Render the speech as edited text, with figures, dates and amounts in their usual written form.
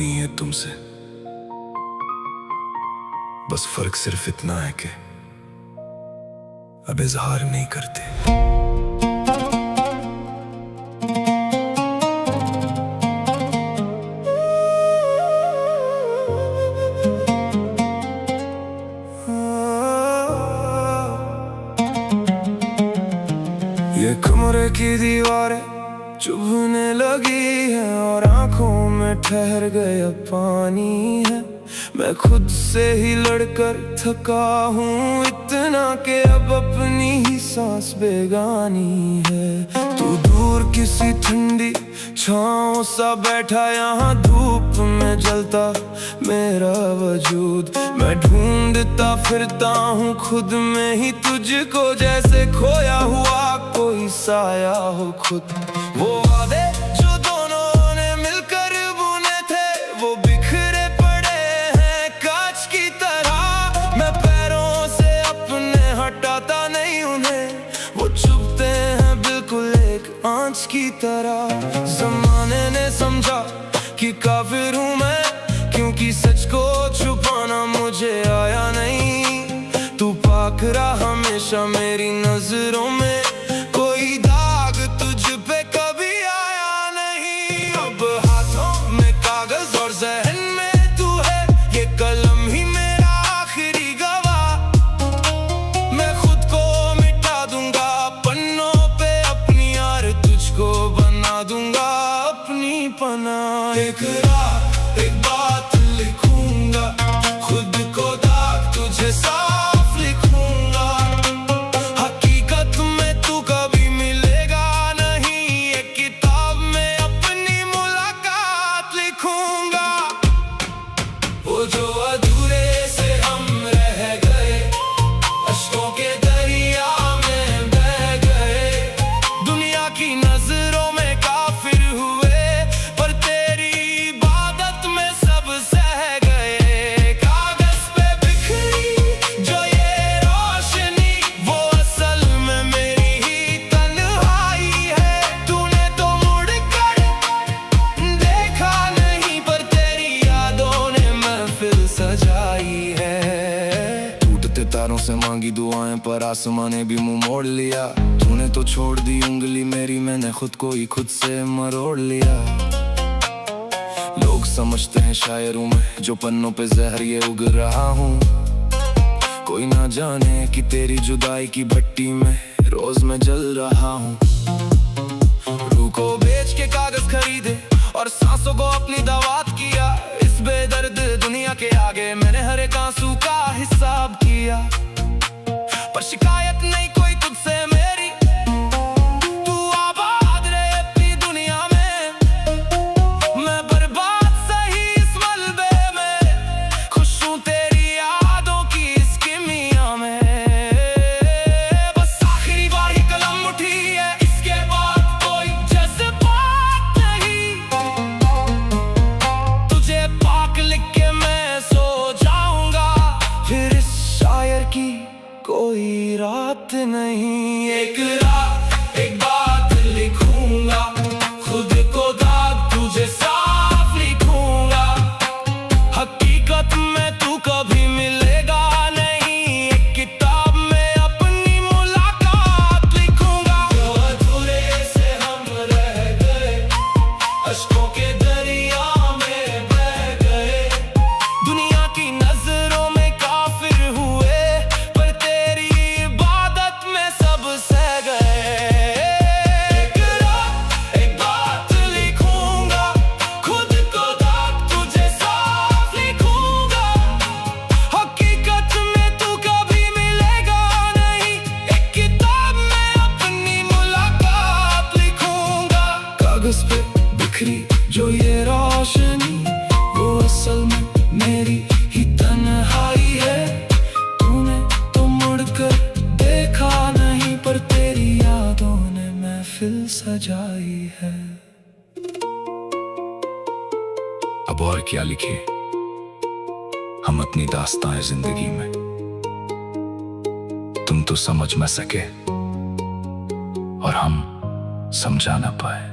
नहीं है तुमसे, बस फर्क सिर्फ इतना है कि अब इजहार नहीं करते। ये कमरे की दीवारें चुभने लगी है और आंखों में ठहर गया पानी है। मैं खुद से ही लड़कर थका हूँ इतना कि अब अपनी ही सांस बेगानी है। तू दूर किसी ठंडी छाँव सा बैठा यहाँ धूप में जलता मेरा वजूद। मैं ढूंढता फिरता हूँ खुद में ही तुझको, जैसे खोया हुआ कोई साया हो खुद। वो वादे जो दोनों ने मिलकर बुने थे वो बिखरे पड़े हैं कांच की तरह। मैं पैरों से अपने हटाता नहीं उन्हें, वो चुभते हैं बिल्कुल एक आंच की तरह। जमाने ने समझा कि काफिर हूँ मैं, क्योंकि सच को छुपाना मुझे आया नहीं। तू पाक रहा हमेशा मेरी नजरों में, कोई दाग तुझ पे कभी आया नहीं। अब हाथों में कागज और ज़हन में तू है, ये कलम ही मेरा आखिरी गवाह। मैं खुद को मिटा दूंगा पन्नों पे अपनी यार, तुझको बना दूंगा अपनी पनाह। एक रात एक बात लिखूंगा, खुद को दाग तुझे साफ लिखूंगा। हकीकत में तू कभी मिलेगा नहीं, एक किताब में अपनी मुलाकात लिखूंगा। वो जो अधूरे से हम रह गए, अश्कों के दरिया में बह गए। दुनिया की नजरों में काफिर हुए, पर तेरी इबादत में सब सह गए। कागज पे बिखरी जो ये रोशनी, वो असल में मेरी ही तन्हाई है। तूने तो मुड़कर देखा नहीं, पर तेरी यादों ने महफिल सजाई है। टूटते तारों से मांगी दुआएं पर आसमां ने भी मुंह मोड़ लिया। तूने तो छोड़ दी उंगली मेरी, मैंने खुद को ही खुद से मरोड़ लिया। लोग समझते हैं शायर हूँ मैं, जो पन्नों पे जहर ये उग रहा हूँ। कोई ना जाने कि तेरी जुदाई की भट्टी में रोज मैं जल रहा हूँ। रूह को बेच के कागज खरीदे और सांसों को अपनी दावत किया। इस बेदर्द दुनिया के आगे मैंने हर एक आंसू का हिसाब किया। पर शिकायत नहीं कोई तुझसे मेरी, तू आबाद रहे अपनी दुनिया में। मैं बर्बाद सही इस मलबे में, खुश हूँ तेरी यादों की इस किमिया में। बस आखिरी बार ही कलम उठी है, इसके बाद कोई जज्बात नहीं। तुझे पाक लिख के मैं सो जाऊंगा, फिर इस शायर की कोई रात नहीं। एक रात एक बात लिखूंगा, खुद को दाग तुझे साफ लिखूंगा। हकीकत में तू कभी मिलेगा नहीं, एक किताब में अपनी मुलाकात लिखूंगा। जो अधूरे से हम रह गए, अश्कों के दरिया में बह गए। दुनिया की नजरों में काफिर हुए, पर तेरी इबादत में सब सह गए। एक रात एक बात लिखूंगा, खुद को दाग तुझे साफ लिखूंगा। हकीकत में तू कभी मिलेगा नहीं, एक किताब में अपनी मुलाकात लिखूंगा। कागज पे बिखरी जो ये रोशनी, वो असल में मेरी ही तन्हाई है। तूने तो मुड़कर देखा नहीं, पर तेरी यादों ने महफिल सजाई है। अब और क्या लिखे हम अपनी दास्तां जिंदगी में, तुम तो समझ न सके और हम समझा ना पाए।